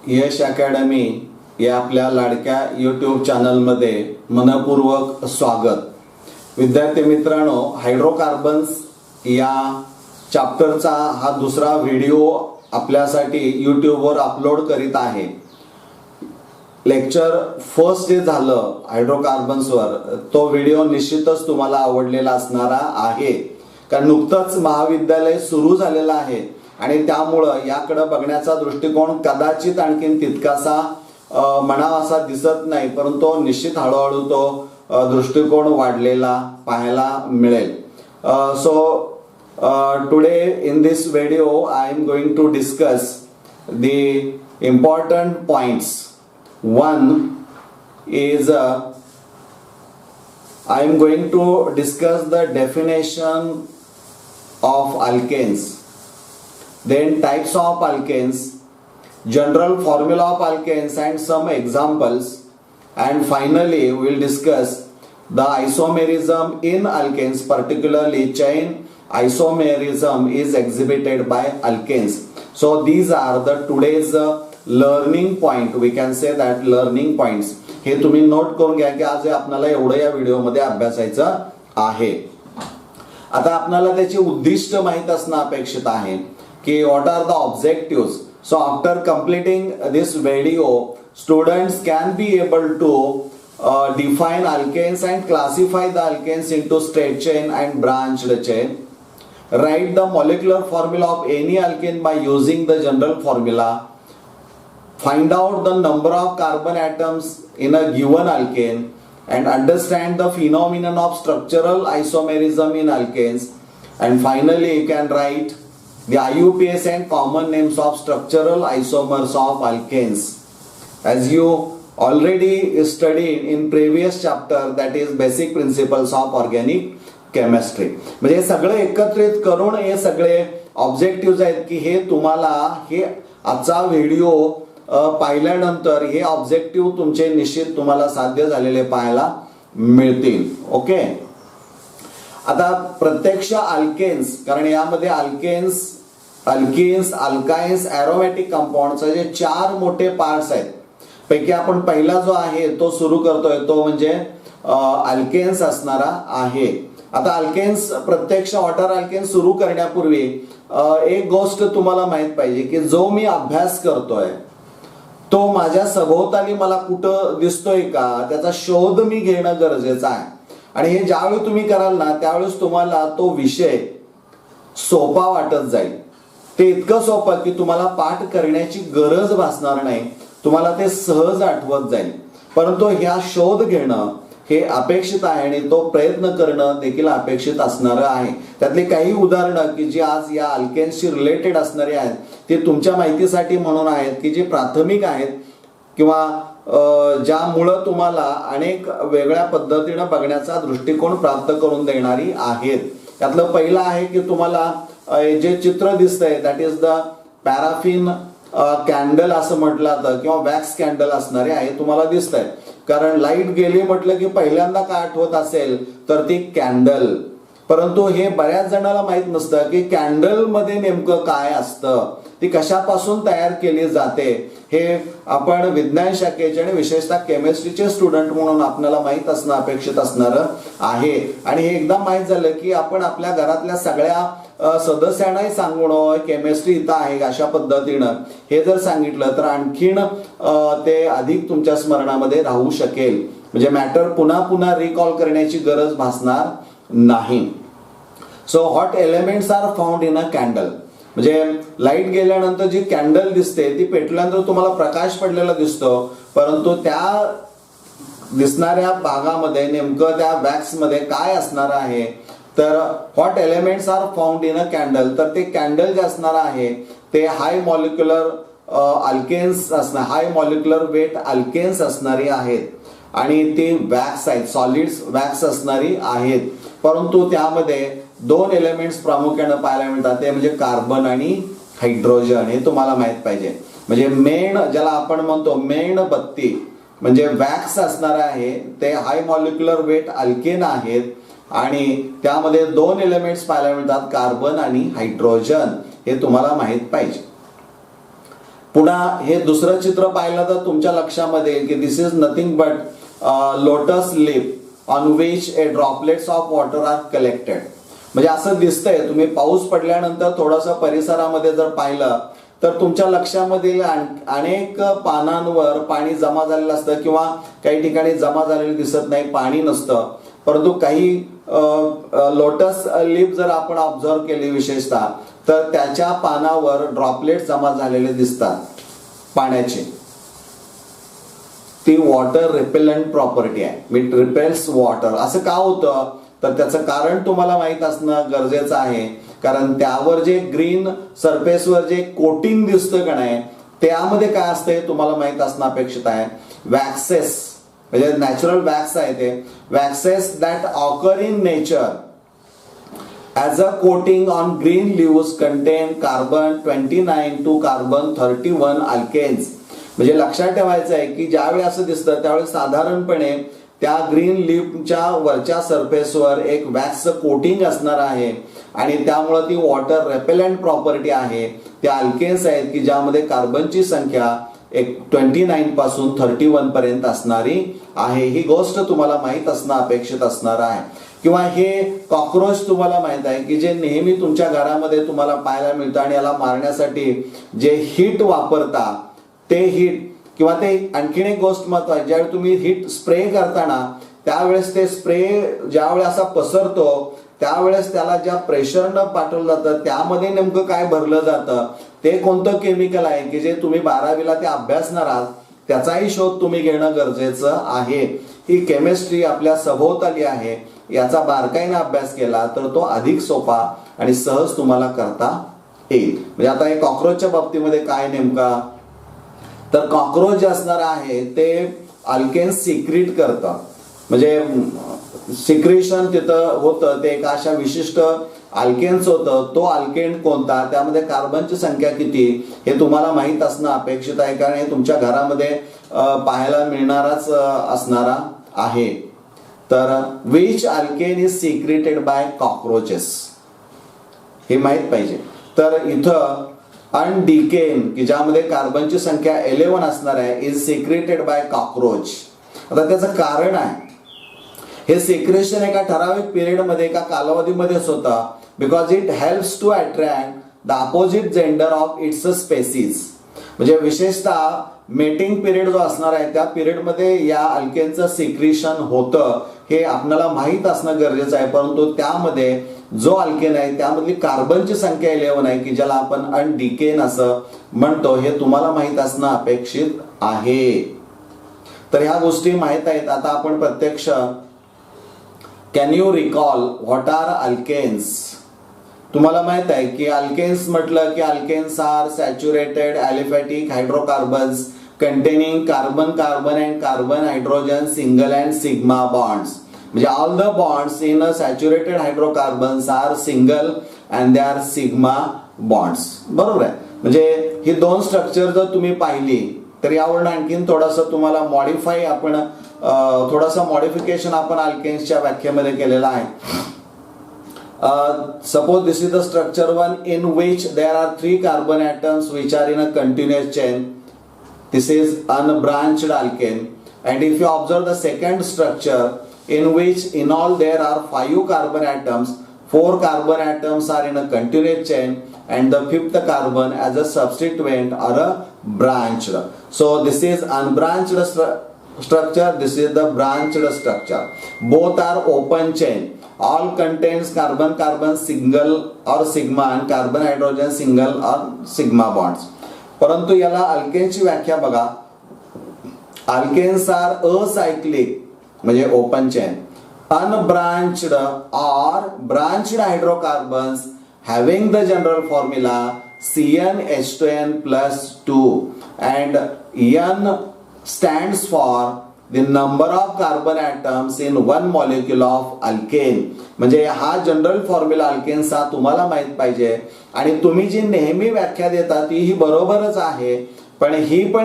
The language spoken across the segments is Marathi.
यश अकॅडमी या आपल्या लाडक्या यूट्यूब चॅनलमध्ये मनपूर्वक स्वागत. विद्यार्थी मित्रांनो, हायड्रोकार्बन्स या चॅप्टरचा हा दुसरा व्हिडिओ आपल्यासाठी यूट्यूबवर अपलोड करीत आहे. लेक्चर फर्स्ट डे झालं हायड्रोकार्बन्सवर, तो व्हिडिओ निश्चितच तुम्हाला आवडलेला असणारा आहे, कारण नुकतंच महाविद्यालय सुरू झालेलं आहे आणि त्यामुळं याकडे बघण्याचा दृष्टिकोन कदाचित आणखीन तितकासा म्हणावासा दिसत नाही, परंतु निश्चित हळूहळू तो दृष्टिकोन वाढलेला पाहायला मिळेल. So today in this video I am going to discuss the important points. One is I am going to discuss the definition of alkanes, then types of alkanes, general formula of alkanes and some examples, and finally we will discuss the isomerism in alkanes, particularly chain isomerism is exhibited by alkanes. So these are the today's learning point, we can say that learning points. हे तुम्ही नोट करून घ्या की आज आपल्याला एवढं या व्हिडिओमध्ये अभ्यासायचं आहे. आता आपल्याला त्याची उद्दिष्ट माहित असणं अपेक्षित आहे की what are the objective. So after completing this video students can be able to define alkanes and classify the alkanes into straight chain and branched chain. Write the molecular formula of any alkane by using the general formula. Find out the number of carbon atoms in a given alkane and understand the phenomenon of structural isomerism in alkanes. And finally you can write the IUPAC and common names of structural isomers of alkanes. As you already studied in previous chapter, that is basic principles of organic chemistry. म्हणजे सगळे एकत्रित करून हे सगळे ऑब्जेक्टिव्ह आहेत की हे तुम्हाला हे आजचा व्हिडिओ पाहिल्यानंतर हे ऑब्जेक्टिव्ह तुमचे निश्चित तुम्हाला साध्य झालेले पाहायला मिळतील. ओके, आता प्रत्यक्ष अल्केन्स, कारण यामध्ये अल्केन्स, अल्किन्स, अल्काइन्स, एरोमॅटिक कंपाऊंडचे जे 4 मोठे पार्ट्स आहेत पैकी आपण पहिला जो आहे तो सुरू करतोय तो म्हणजे अल्केन्स असणारा आहे. आता अल्केन्स, प्रत्यक्ष वॉटर अल्केन्स सुरू करण्यापूर्वी एक गोष्ट तुम्हाला माहित पाहिजे की जो मी अभ्यास करतोय तो माझ्या सभोवताली मला कुठं दिसतोय का त्याचा शोध मी घेणं गरजेचं आहे. आणि हे ज्यावेळी तुम्ही कराल ना त्यावेळेस तुम्हाला तो विषय सोपा वाटत जाईल. ते इतकं सोपं की तुम्हाला पाठ करण्याची गरज भासणार नाही, तुम्हाला ते सहज आठवत जाईल. परंतु ह्या शोध घेणं हे अपेक्षित आहे आणि तो प्रयत्न करणं देखील अपेक्षित असणार आहे. त्यातली काही उदाहरणं की जी आज या अल्केन्सशी रिलेटेड असणारे आहेत ते तुमच्या माहितीसाठी म्हणून आहेत की जे प्राथमिक आहेत किंवा ज्यामुळं तुम्हाला अनेक वेगळ्या पद्धतीनं बघण्याचा दृष्टिकोन प्राप्त करून देणारी आहेत. त्यातलं पहिलं आहे की तुम्हाला जे चित्र दिसतंय that is the paraffin candle असं म्हटलं जातं किंवा वॅक्स कॅन्डल असणारे आहे तुम्हाला दिसतंय. कारण लाईट गेली म्हटलं की पहिल्यांदा काय आठवत असेल तर ती कॅन्डल. परंतु हे बऱ्याच जणांना माहित नसतं की कॅन्डल मध्ये नेमकं काय असतं, ती कशापासून तयार केली जाते. हे आपण विज्ञान शाखेचे आणि विशेषतः केमिस्ट्रीचे स्टुडंट म्हणून आपल्याला माहित असणं अपेक्षित असणार आहे. आणि हे एकदा माहित झालं की आपण आपल्या घरातल्या सगळ्या सदस्यांनाही सांगून केमिस्ट्री इथं आहे अशा पद्धतीनं हे जर सांगितलं तर आणखीन ते अधिक तुमच्या स्मरणामध्ये राहू शकेल. म्हणजे मॅटर पुन्हा पुन्हा रिकॉल करण्याची गरज भासणार नाही. So what elements are found in a candle. म्हणजे लाईट गेल्यानंतर जी कॅन्डल दिसते ती पेटल्यानंतर तुम्हाला प्रकाश पडलेला दिसतो, परंतु त्या दिसणाऱ्या भागामध्ये नेमकं त्या वॅक्स मध्ये काय असणार आहे तर what elements are found in a candle. तर ते कॅन्डल जे असणार आहे ते हाय मॉलिक्युलर अल्केन्स असणार, हाय मॉलिक्युलर वेट अल्केन्स असणारी आहेत आणि ती वॅक्स आहेत, सॉलिड्स वॅक्स असणारी आहेत. परंतु त्यामध्ये 2 एलिमेंट्स प्रामुख्याने पाहायला मिळतात, ते म्हणजे कार्बन आणि हायड्रोजन. हे तुम्हाला माहित पाहिजे. म्हणजे मेण ज्याला आपण म्हणतो मेणबत्ती म्हणजे वॅक्स असणार आहे ते हाय मॉलिक्युलर वेट अल्केन आहेत आणि त्यामध्ये 2 एलिमेंट्स पाहायला मिळतात कार्बन आणि हायड्रोजन. हे तुम्हाला माहित पाहिजे. पुन्हा हे दुसरं चित्र पाहिलं तर तुमच्या लक्षामध्ये येईल की this is nothing but lotus leaf on which a droplets of water are collected. म्हणजे असं दिसतंय, तुम्ही पाऊस पडल्यानंतर थोडंसं परिसरामध्ये जर पाहिलं तर तुमच्या लक्षामध्ये अनेक पानांवर पाणी जमा झालेलं असतं किंवा काही ठिकाणी जमा झालेलं दिसत नाही, पाणी नसतं. परंतु काही लोटस लीफ जर आपण ऑब्झर्व केली विशेषतः तर त्याच्या पानावर ड्रॉपलेट जमा झालेले दिसतात पाण्याचे. ती वॉटर रिपेलंट प्रॉपर्टी आहे, इट रिपेल्स वॉटर. असं का होतं तर त्याचं कारण तुम्हाला माहित असणं गरजेचं आहे. कारण त्यावर जे ग्रीन सरफेसवर जे कोटिंग दिसतं का नाही, त्यामध्ये काय असते तुम्हाला माहित असणं अपेक्षित आहे. वॅक्सेस म्हणजे नॅचरल वॅक्स आहे ते. Waxes that occur in nature as a coating on green leaves contain carbon 29 to carbon 31 alkanes. म्हणजे लक्षात ठेवायचं आहे की ज्यावेळी असं दिसतं त्यावेळी साधारणपणे त्या ग्रीन लीफच्या वरच्या सरफेसवर एक वॅक्स कोटिंग असणार आहे आणि त्यामुळे ती वॉटर रेपेलंट प्रॉपर्टी आहे. त्या अल्केन्स आहेत की ज्यामध्ये कार्बनची संख्या 29 पासून 31 पर्यंत असणारी आहे. ही गोष्ट तुम्हाला माहित असणं अपेक्षित असणार आहे. किंवा हे कॉक्रोच तुम्हाला माहित आहे की जे नेहमी तुमच्या घरामध्ये तुम्हाला पाहायला मिळतं आणि याला मारण्यासाठी जे हीट वापरता ते हीट किंवा ते आणखीन एक गोष्ट महत्वाची, ज्यावेळी तुम्ही हीट स्प्रे करताना त्यावेळेस ते स्प्रे ज्यावेळी असा पसरतो त्यावेळेस त्याला ज्या प्रेशरनं पाठवलं जातं त्यामध्ये नेमकं काय भरलं जातं, ते कोणतं केमिकल आहे की जे तुम्ही 12वीला ते अभ्यासणार आहात त्याचाही शोध तुम्ही घेणं गरजेचं आहे. ही केमिस्ट्री आपल्या सभोवताली आहे, याचा बारकाईने अभ्यास केला तर तो अधिक सोपा आणि सहज तुम्हाला करता येईल. म्हणजे आता हे कॉक्रोचच्या बाबतीमध्ये काय नेमका तर कॉक्रोच जे असणार आहे ते अल्केन्स सिक्रीट करतं. म्हणजे सिक्रेशन तिथं होतं ते एका अशा विशिष्ट अल्केन्स होतं. तो अल्केन कोणता, त्यामध्ये कार्बनची संख्या किती हे तुम्हाला माहित असणं अपेक्षित आहे कारण हे तुमच्या घरामध्ये पाहायला मिळणाराच असणारा आहे. तर which alkane is secreted by cockroaches हे माहित पाहिजे. तर इथं अनडिकेन की ज्यामध्ये कार्बनची संख्या 11 असणार आहे इज सिक्रेटेड बाय कॉक्रोच. आता त्याचं कारण आहे हे सिक्रेशन एका ठराविक पिरियड मध्ये एका कालावधीमध्येच होता because it helps to attract the opposite gender of its species. म्हणजे विशेषतः मेटिंग पिरियड जो असणार आहे त्या पिरियडमध्ये या अल्केनचं सिक्रेशन होतं हे आपल्याला माहीत असणं गरजेचं आहे. परंतु त्यामध्ये जो अल्केन आहे त्यामधली कार्बनची संख्या 11 आहे की ज्याला आपण अनडिकेन असं म्हणतो, हे तुम्हाला माहित असणं अपेक्षित आहे. तर ह्या गोष्टी माहित आहेत. आता आपण प्रत्यक्ष can you recall what are alkanes. तुम्हाला माहित आहे की अल्केन्स म्हटलं की alkanes are saturated aliphatic hydrocarbons containing carbon and carbon hydrogen single and sigma bonds. म्हणजे all the bonds in a saturated hydrocarbons are single and they are sigma bonds. बरोबर आहे. म्हणजे ही दोन स्ट्रक्चर जर तुम्ही पाहिली तर यावरून आणखीन थोडंसं तुम्हाला मॉडिफाय आपण थोडंसं मॉडिफिकेशन आपण अल्केन्सच्या व्याख्येमध्ये केलेलं आहे. Suppose this is the structure 1 in which there are 3 carbon atoms which are in a continuous chain. This is unbranched alkane. And if you observe the second structure in which in all there are 5 carbon atoms, 4 carbon atoms are in a continuous chain and the 5th carbon as a substituent or a branched. So this is unbranched structure, this is the branched structure. Both are open chain. All contains carbon single or sigma and carbon hydrogen single or sigma bonds. परंतु याला अल्केनची व्याख्या बघा. अल्केन्स आर असायक्लिक म्हणजे ओपन चेन, अनब्रांच्ड और branched hydrocarbons having the general formula CnH2n+2 and N stands for the number of carbon atoms in one molecule of alkane. म्हणजे हा जनरल फॉर्म्युला अल्केन्सचा तुम्हाला माहित पाहिजे आणि तुम्ही जी नेहमी व्याख्या देता ती ही बरोबरच आहे, पण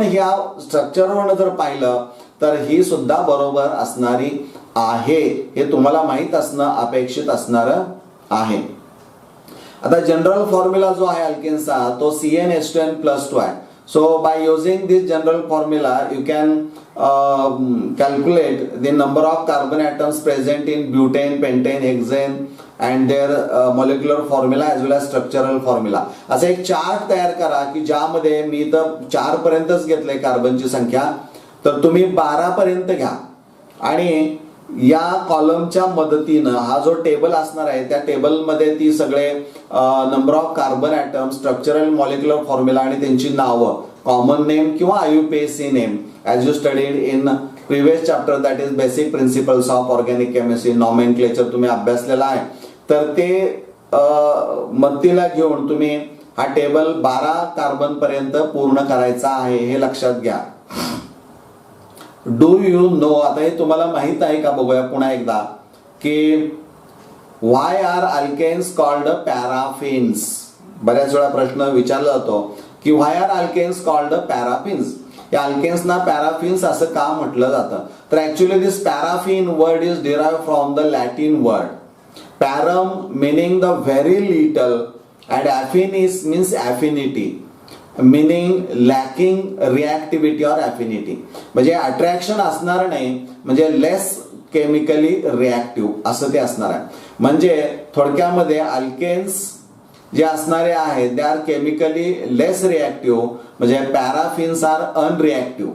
ह्या स्ट्रक्चरवरून जर पाहिलं तर ही सुद्धा बरोबर असणारी आहे हे तुम्हाला माहित असणं अपेक्षित असणार आहे. आता जनरल फॉर्म्युला जो आहे अल्केन्सचा तो CnH2n+2 आहे. So by using this general formula, you can calculate the number of carbon atoms present in butane, pentane, hexane and their molecular formula as well as structural formula. असा एक चार्ट तयार करा की ज्यामध्ये मी तर 4 पर्यंतच घेतले कार्बनची संख्या, तर तुम्ही 12 पर्यंत घ्या आणि या कॉलमच्या मदतीनं हा जो टेबल असणार आहे त्या टेबलमध्ये ती सगळे number of carbon atom, structural molecular formula आणि त्यांची नावं, कॉमन नेम किंवा IUPAC name as you studied in previous chapter that is basic principles of organic chemistry, nomenclature तुम्ही अभ्यासलेला आहे. तर ते मदतीला घेऊन तुम्ही हा टेबल 12 कार्बन पर्यंत पूर्ण करायचा आहे हे लक्षात घ्या. डू यू नो, आता हे तुम्हाला माहित आहे का बघूया पुन्हा एकदा की why are alkanes called paraffins. बऱ्याच वेळा प्रश्न विचारला जातो की why are alkanes called paraffins. या अल्केन्सना पॅराफिन्स असं का म्हटलं जातं, तर actually this paraffin word is derived from the Latin word parum meaning the very little and affinis means affinity meaning lacking reactivity or affinity. म्हणजे अट्रॅक्शन असणार नाही, म्हणजे लेस केमिकली रिॲक्टिव्ह असं ते असणार आहे. म्हणजे थोडक्यामध्ये अल्केन्स जे असणारे आहेत दे आर केमिकली लेस रिॲक्टिव्ह, म्हणजे पॅराफिन्स आर अनरिॲक्टिव्ह,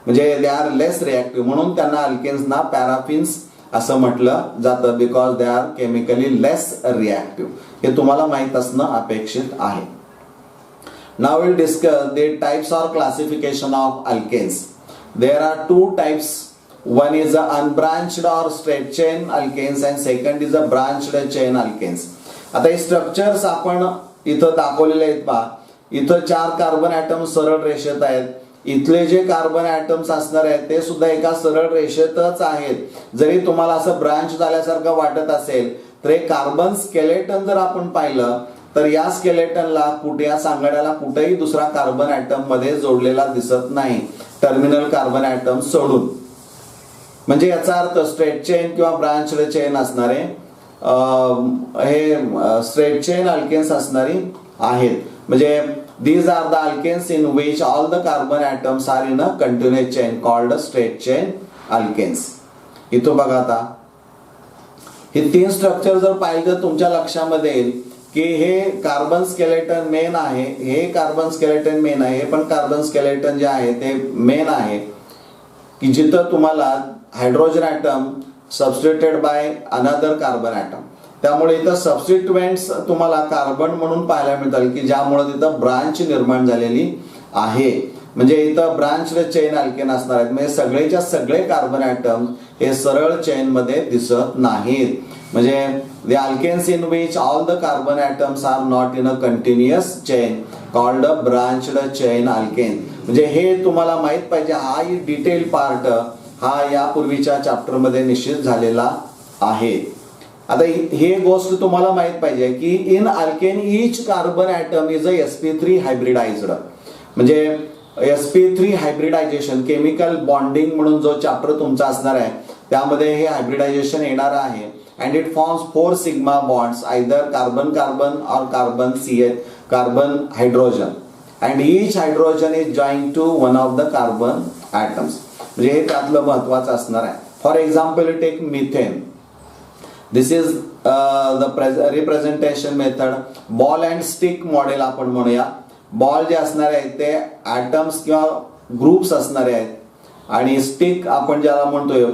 म्हणजे दे आर लेस रिॲक्टिव्ह म्हणून त्यांना अल्केन्सना पॅराफिन्स असं म्हटलं जातं because they are chemically less reactive. हे तुम्हाला माहित असणं अपेक्षित आहे. Now will discuss the types or classification of alkanes. There are 2 types. One is a unbranched or straight chain alkanes and second is a branched chain alkanes. आता हे स्ट्रक्चर्स आपण इथं दाखवलेले आहेत पहा. इथं 4 कार्बन ॲटम सरळ रेषेत आहेत. इथले जे कार्बन ॲटम्स असणार आहेत ते सुद्धा एका सरळ रेषेतच आहेत. जरी तुम्हाला असं ब्रांच झाल्यासारखं वाटत असेल तर एक कार्बन स्केलेटन जर आपण पाहिलं तर या स्केलेटनला कुठे, या सांगाड्याला कुठेही दुसरा कार्बन ॲटम मध्ये जोडलेला दिसत नाही, टर्मिनल कार्बन ॲटम सोडून. म्हणजे याचा अर्थ स्ट्रेट चेन किंवा ब्रांच्ड चेन असणारे हे स्ट्रेट चेन अल्केन्स असणारी आहेत. म्हणजे these are the alkanes in which all the carbon atoms are in a continuous chain called a straight chain alkanes. इथं बघा आता हे 3 स्ट्रक्चर जर पाहिलं तर तुमच्या लक्षामध्ये येईल की हे कार्बन स्केलेटन मेन आहे, हे कार्बन स्केलेटन मेन आहे, हे पण कार्बन स्केलेटन जे आहे ते मेन आहे की जिथं तुम्हाला hydrogen atom substituted by another carbon atom. त्यामुळे इथं सबस्टिट्युएंट्स तुम्हाला कार्बन म्हणून पाहायला मिळतात की ज्यामुळे तिथं ब्रांच निर्माण झालेली आहे. म्हणजे इथं ब्रांच्ड चेन अल्केन असणार आहेत. म्हणजे सगळेच्या सगळे कार्बन ॲटम हे सरळ चेन मध्ये दिसत नाहीत. म्हणजे the alkanes in which all the carbon atoms are not in a continuous chain called a branched chain alkane. म्हणजे हे तुम्हाला माहित पाहिजे. हा डिटेल पार्ट हा यापूर्वीच्या चॅप्टर मध्ये निश्चित झालेला आहे. आता हे गोष्ट तुम्हाला माहित पाहिजे की in alkane each carbon atom is a sp3 hybridised. म्हणजे sp3 हायब्रिडायझेशन केमिकल बॉन्डिंग म्हणून जो चॅप्टर तुमचा असणार आहे त्यामध्ये हे हायब्रिडायझेशन येणार आहे. And it forms 4 sigma bonds either carbon carbon or carbon CH carbon hydrogen and each hydrogen is join to one of the carbon atoms. म्हणजे हे त्यातलं महत्वाचं असणार आहे. For example take methane. This is the representation method. Ball and stick model आपण म्हणूया. बॉल जे असणारे आहेत ते ॲटम्स किंवा ग्रुप्स असणारे आहेत आणि स्टिक आपण ज्याला म्हणतोय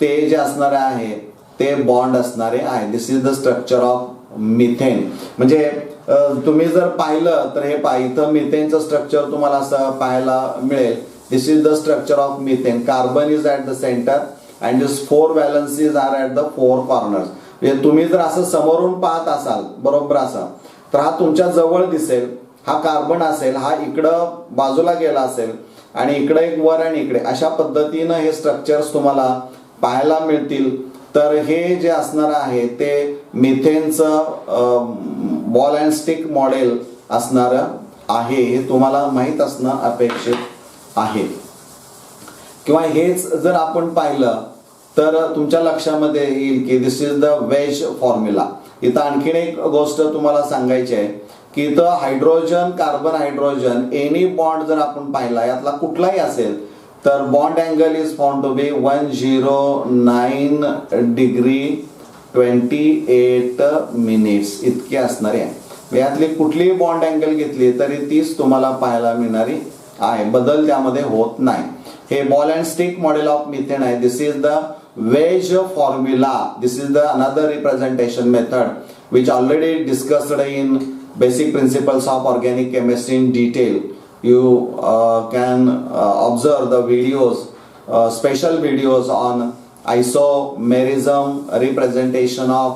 ते जे असणारे आहे ते बॉन्ड असणारे आहे. This is the structure of methane. म्हणजे तुम्ही जर पाहिलं तर हे इथं मिथेनचं स्ट्रक्चर तुम्हाला असं पाहायला मिळेल. This is the structure of methane. Carbon is at the centre and this 4 valencies are at the 4 corners. म्हणजे तुम्ही जर असं समोरून पाहत असाल बरोबर असं तर हा तुमच्या जवळ दिसेल. हा कार्बन असेल, हा इकडं बाजूला गेला असेल आणि इकडे एक वर आणि इकडे अशा पद्धतीनं हे स्ट्रक्चर्स तुम्हाला पाहायला मिळतील. तर हे जे असणार आहे ते मिथेनचं बॉल अँड स्टिक मॉडेल असणार आहे. हे तुम्हाला माहीत असणं अपेक्षित आहे. किंवा हेच जर आपण पाहिलं तर तुमच्या लक्षामध्ये येईल की this is the wedge formula. इथं आणखीन एक गोष्ट तुम्हाला सांगायची आहे की इथं hydrogen carbon hydrogen any bond जर आपण पाहिला यातला कुठलाही असेल तर bond angle is found to be 109 degree 28 minutes इतकी असणारी आहे. यातली कुठलीही बॉन्ड अँगल घेतली तरी तीच तुम्हाला पाहायला मिळणारी आहे, बदल त्यामध्ये होत नाही. हे ball and stick model of methane आहे. This is the wedge formula. This is the another representation method which already discussed in basic principles of organic chemistry in detail. You can observe the videos, special videos on isomerism, representation of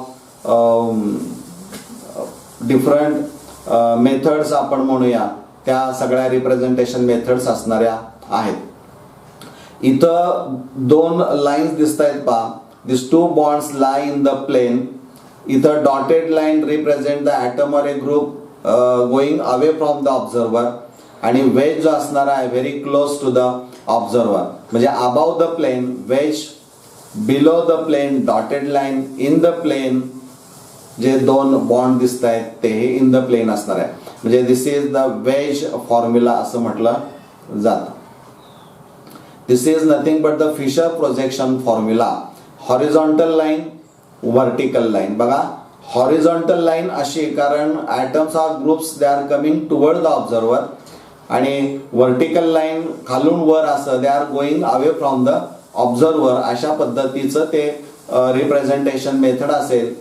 different methods आपण म्हणूया त्या सगळ्या रिप्रेझेंटेशन मेथड्स असणाऱ्या आहेत. इथं दोन लाईन्स दिसत आहेत पहा. This two bonds lie in the plane. इथं dotted line represent the atom or a group going away from the observer आणि वेज जो असणार आहे very close to the observer म्हणजे above the plane wedge, below the plane dotted line, in the plane जे दोन बॉन्ड दिसत आहेत ते हे इन द प्लेन असणार आहे. म्हणजे this is the wedge formula असं म्हटलं जातं. This is nothing but the Fischer projection formula. Horizontal line, vertical line. बघा हॉरिझॉन्टल लाईन अशी कारण atoms or groups they are coming toward the observer आणि वर्टिकल लाईन खालून वर असं they are going away from the observer. अशा पद्धतीचं ते रिप्रेझेंटेशन मेथड असेल,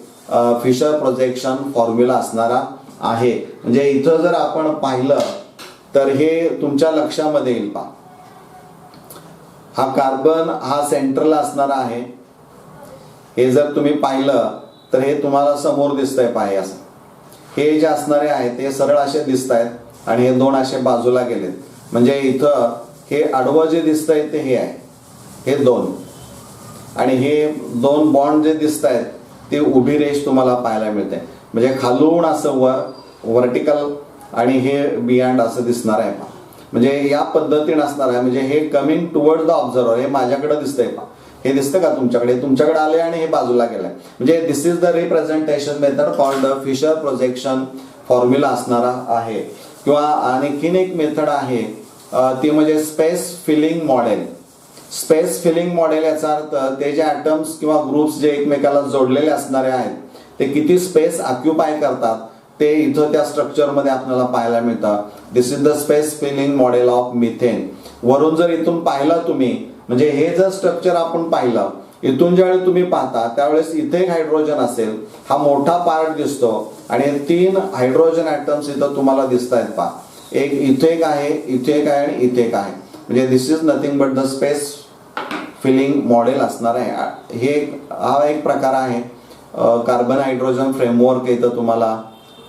फिशर प्रोजेक्शन फॉर्म्युला असणारा आहे. म्हणजे इथं जर आपण पाहिलं तर हे तुमच्या लक्षामध्ये येईल पहा. हा कार्बन हा सेंट्रल असणारा आहे. हे जर तुम्ही पाहिलं तर हे तुम्हाला समोर दिसतंय पाहे असं. हे जे असणारे आहेत ते सरळ असे दिसत आहेत आणि हे दोन असे बाजूला गेलेत. म्हणजे इथं हे आडवं जे दिसतंय ते हे आहे, हे दोन, आणि हे दोन बॉन्ड जे दिसत आहेत ते उभी रेष तुम्हाला पाहायला मिळते. म्हणजे खालून असं वर वर्टिकल आणि हे बियॉन्ड असं दिसणार आहे पहा. म्हणजे या पद्धतीने असणार आहे. म्हणजे हे कमिंग टुवर्ड द ऑब्झर्वर. हे माझ्याकडे दिसतंय पहा. हे दिसतं का तुमच्याकडे? तुमच्याकडे आले आणि हे बाजूला गेलंय. म्हणजे this is the representation method called Fischer projection formula असणारा आहे. किंवा आणखीन एक मेथड आहे ती म्हणजे space filling model. Space filling model याचा अर्थ ते जे ॲटम्स किंवा ग्रुप्स जे एकमेकाला जोडलेले असणारे आहेत ते किती स्पेस ऑक्युपाय करतात ते इथं त्या स्ट्रक्चरमध्ये आपल्याला पाहायला मिळतं. This is the space filling model of methane. वरून जर इथून पाहिलं तुम्ही म्हणजे हे जर स्ट्रक्चर आपण पाहिलं इथून ज्यावेळी तुम्ही पाहता त्यावेळेस इथे एक हायड्रोजन असेल, हा मोठा पार्ट दिसतो आणि 3 हायड्रोजन ॲटम्स इथं तुम्हाला दिसत आहेत पहा. एक इथे एक आहे, इथे एक आहे आणि इथे एक आहे. म्हणजे this is nothing but the space filling model असणार आहे. हे हा एक प्रकार आहे. कार्बन हायड्रोजन फ्रेमवर्क इथं तुम्हाला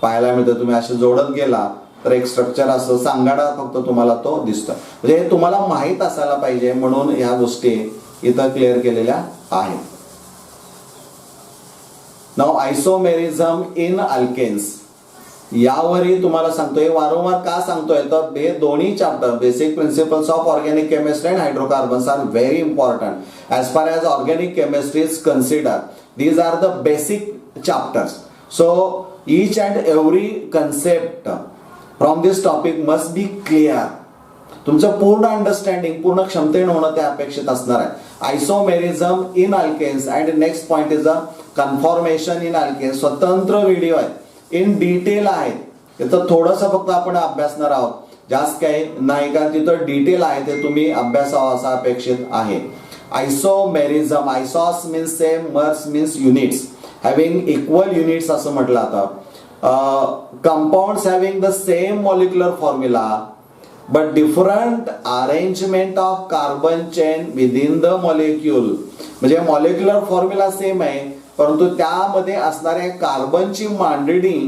पाहायला मिळतं. तुम्ही असे जोडत गेला तर एक स्ट्रक्चर असं सांगाडा फक्त तुम्हाला तो दिसतो. म्हणजे हे तुम्हाला माहीत असायला पाहिजे म्हणून ह्या गोष्टी इथं क्लिअर केलेल्या आहेत. नाउ आयसोमेरिझम इन अल्केन्स यावरही तुम्हाला सांगतोय. वारंवार का सांगतोय तर हे दोन्ही chapter basic principles of organic chemistry and hydrocarbons are very important as far as organic chemistry is consider. These are the basic chapters. So each and every concept from this topic must be clear. तुमचं पूर्ण अंडरस्टँडिंग पूर्ण क्षमतेने होणं ते अपेक्षित असणार आहे. Isomerism in alkanes and next point is a conformation in alkanes. स्वतंत्र व्हिडिओ आहेत, इन डिटेल आहेत. तिथं थोडंसं फक्त आपण अभ्यासणार आहोत, जास्त काही नाही, कारण तिथं डिटेल आहे ते तुम्ही अभ्यासावं असं अपेक्षित आहे. Isomerism, isos means same, mers means units, having equal units असं म्हटलं आता. Compounds having the same molecular formula but different arrangement of carbon chain within the molecule. म्हणजे मॉलिक्युलर फॉर्म्युला सेम आहे परंतु त्यामध्ये असणाऱ्या कार्बनची मांडणी,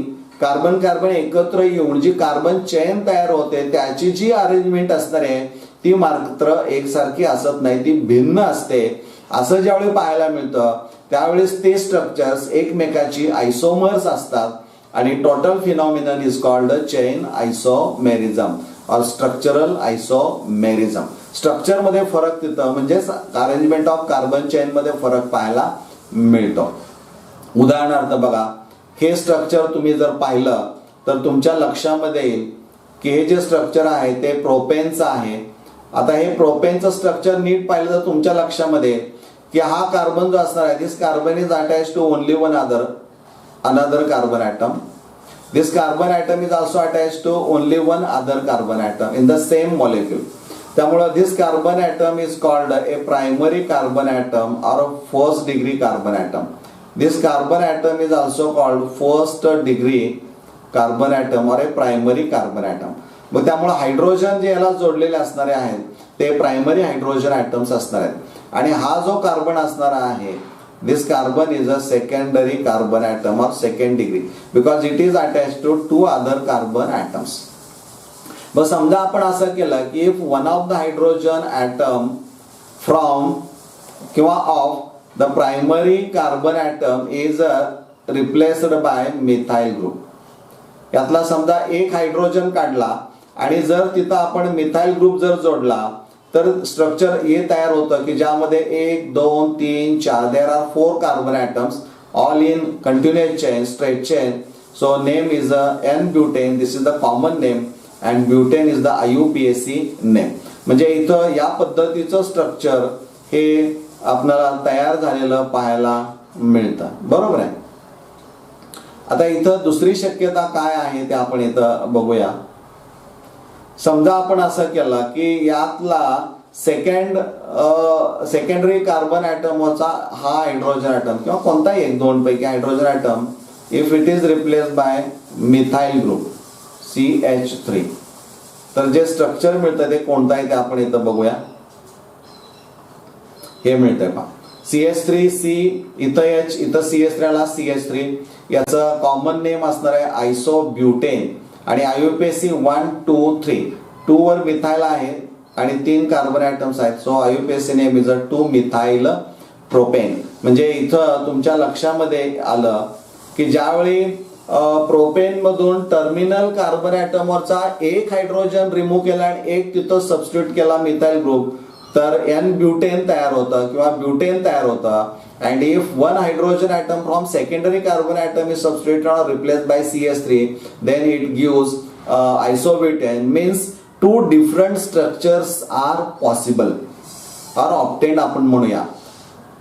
कार्बन कार्बन एकत्र येऊन जी कार्बन चेन तयार होते त्याची जी अरेंजमेंट असणार आहे ती मात्र एकसारखी असत नाही, ती भिन्न असते. असं ज्यावेळी पाहायला मिळतं त्यावेळेस ते स्ट्रक्चर्स एकमेकाची आयसोमर्स असतात आणि total phenomenon is called chain isomerism और स्ट्रक्चरल आयसोमेरिझम. स्ट्रक्चर मध्ये फरक तिथं म्हणजेच अरेंजमेंट ऑफ कार्बन चेन मध्ये फरक पाहायला मिळतो. उदाहरणार्थ बघा, हे स्ट्रक्चर तुम्ही जर पाहिलं तर तुमच्या लक्षामध्ये येईल की हे जे स्ट्रक्चर आहे ते प्रोपेनचं आहे. आता हे प्रोपेनचं स्ट्रक्चर नीट पाहिलं तर तुमच्या लक्षामध्ये येईल की हा कार्बन जो असणार आहे, this carbon is attach to only one another carbon atom. This carbon atom is also attach to only one other carbon atom in the same molecule. त्यामुळे this carbon atom is called a primary carbon atom or first degree carbon atom. This carbon atom is also called first degree carbon atom or a primary carbon atom. मग त्यामुळे हायड्रोजन जे याला जोडलेले असणारे आहेत ते प्रायमरी हायड्रोजन ॲटम्स असणार आहेत. आणि हा जो कार्बन असणार आहे, this carbon is a secondary carbon atom or second degree because it is attach to two other carbon atoms. मग समजा आपण असं केलं की if one of the hydrogen atom from किंवा of the primary carbon atom is replaced by methyl group. यातला समजा एक हायड्रोजन काढला आणि जर तिथं आपण मिथाइल ग्रुप जर जोडला तर स्ट्रक्चर हे तयार होतं की ज्यामध्ये 1 2 3 4 there are 4 carbon atoms all in continuous chain, straight chain. So name is n butane. This is the common name and butane is the IUPAC name. म्हणजे इथं या पद्धतीचं स्ट्रक्चर हे आपल्याला तयार झालेलं पाहायला मिळतं. बरोबर आहे. आता इथं दुसरी शक्यता काय आहे ते आपण इथं बघूया. समजा आपण असं केलं की यातला सेकंडरी कार्बन ॲटमचा हा हायड्रोजन ॲटम किंवा कोणताही एक दोन पैकी hydrogen atom if it is replaced by methyl group CH3, तर जे स्ट्रक्चर मिळतं ते कोणतं आहे ते आपण इथं बघूया. हे मिळतंय पहा CH3C, इथं H, इथं CH3 आला CH3. याचं कॉमन नेम असणार आहे आयसोब्युटेन आणि IUPAC 1 2 3. 2 वर मिथाइल आहे आणि 3 कार्बन ॲटम्स आहेत. So IUPAC name is 2 methyl propane. म्हणजे इथं तुमच्या लक्षामध्ये आलं की ज्यावेळी प्रोपेन मधून टर्मिनल कार्बन ॲटमवरचा एक हायड्रोजन रिमूव्ह केला आणि एक तिथं सबस्टिट्यूट केला मिथाइल ग्रुप, तर एन ब्युटेन तयार होतं किंवा ब्युटेन तयार होतं. And if one hydrogen atom from secondary carbon atom is substituted or replaced by CH3, then it gives isobutane. Means 2 different structures are possible are obtained आपण म्हणूया.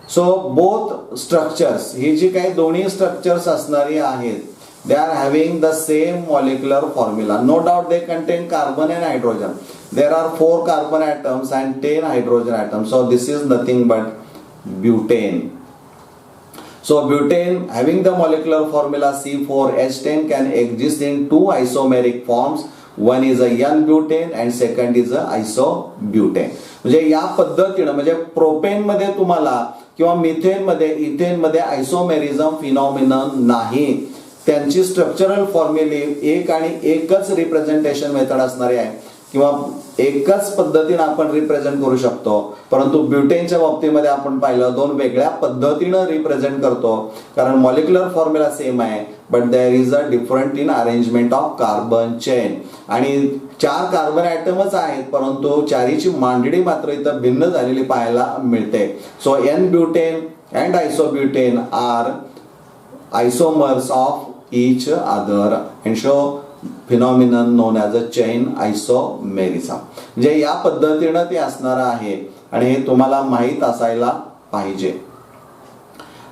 सो बोथ स्ट्रक्चर्स, ही जी काही दोन्ही स्ट्रक्चर्स असणारी आहेत, they are having the same molecular formula. No doubt they contain carbon and hydrogen. There are 4 carbon atoms and 10 hydrogen atoms. So this is nothing but butane. So butane having the molecular formula C4H10 can exist in 2 isomeric forms. One is a N-butane and second is a isobutane. म्हणजे या पद्धतीनं म्हणजे प्रोपेन मध्ये तुम्हाला किंवा मिथेन मध्ये इथेन मध्ये आयसोमेरिझम फिनॉमिनन नाही. त्यांची स्ट्रक्चरल फॉर्म्युले एक आणि एकच रिप्रेझेंटेशन मेथड असणारी आहे किंवा एकच पद्धतीने आपण रिप्रेझेंट करू शकतो. परंतु ब्युटेनच्या बाबतीमध्ये आपण पाहिलं 2 वेगळ्या पद्धतीनं रिप्रेझेंट करतो कारण मॉलिक्युलर फॉर्म्युला सेम आहे but there is a different in arrangement of carbon chain. आणि 4 कार्बन ॲटमच आहेत परंतु चारीची मांडणी मात्र इथं भिन्न झालेली पाहायला मिळते. So n butane and isobutane are isomers of each other and show phenomenon known as a chain isomerism. म्हणजे या पद्धतीनं ते असणार आहे आणि हे तुम्हाला माहित असायला पाहिजे.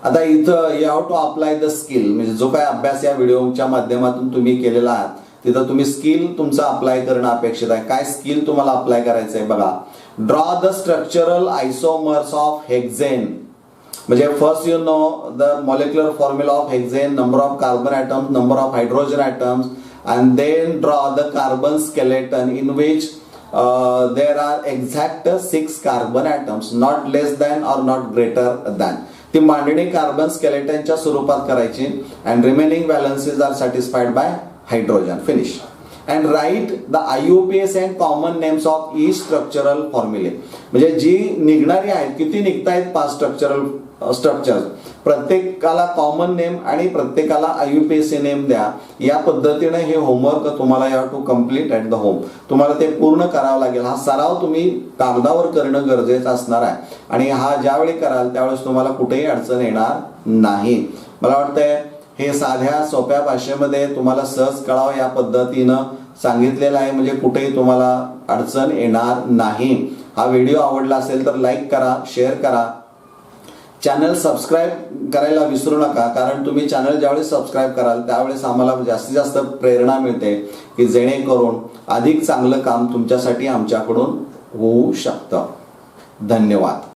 आता इथं you have to apply the skill. म्हणजे जो काय अभ्यास या व्हिडिओच्या माध्यमातून तुम्ही केलेला आहात तिथं तुम्ही स्किल तुमचं अप्लाय करणं अपेक्षित आहे. काय स्किल तुम्हाला अप्लाय करायचं आहे बघा. Draw the structural isomers of hexane. म्हणजे first you know the molecular formula of hexane, number of carbon atoms, number of hydrogen atoms, and then draw the carbon skeleton in which there are exact 6 carbon atoms, not less than or not greater than. ती मांडणी कार्बन स्केलेटनच्या स्वरूपात करायची and remaining valences are satisfied by hydrogen. Finish. And write the IUPAC and common names of each structural formulae. म्हणजे जी निघणारी आहेत किती निघतायत 5 स्ट्रक्चरल स्ट्रक्चर्स, प्रत्येकाला कॉमन नेम आणि प्रत्येकाला IUPAC नेम द्या. या पद्धतीने हे होमवर्क तुम्हाला you have to complete at the home. तुम्हाला ते पूर्ण करावं लागेल. हा सराव तुम्ही कागदावर करणं गरजेचं असणार आहे आणि हा ज्यावेळी कराल त्यावेळेस तुम्हाला कुठेही अडचण येणार नाही. मला वाटतंय हे साध्या सोप्या भाषेमध्ये तुम्हाला सहज कळावं या पद्धतीनं सांगितलेलं आहे, म्हणजे कुठेही तुम्हाला अडचण येणार नाही. हा व्हिडिओ आवडला असेल तर लाईक करा, शेअर करा, चॅनल सबस्क्राईब करायला विसरू नका. कारण तुम्ही चॅनल ज्यावेळेस सबस्क्राईब कराल त्यावेळेस आम्हाला जास्तीत जास्त प्रेरणा मिळते की जेणेकरून अधिक चांगलं काम तुमच्यासाठी आमच्याकडून होऊ शकतं. धन्यवाद.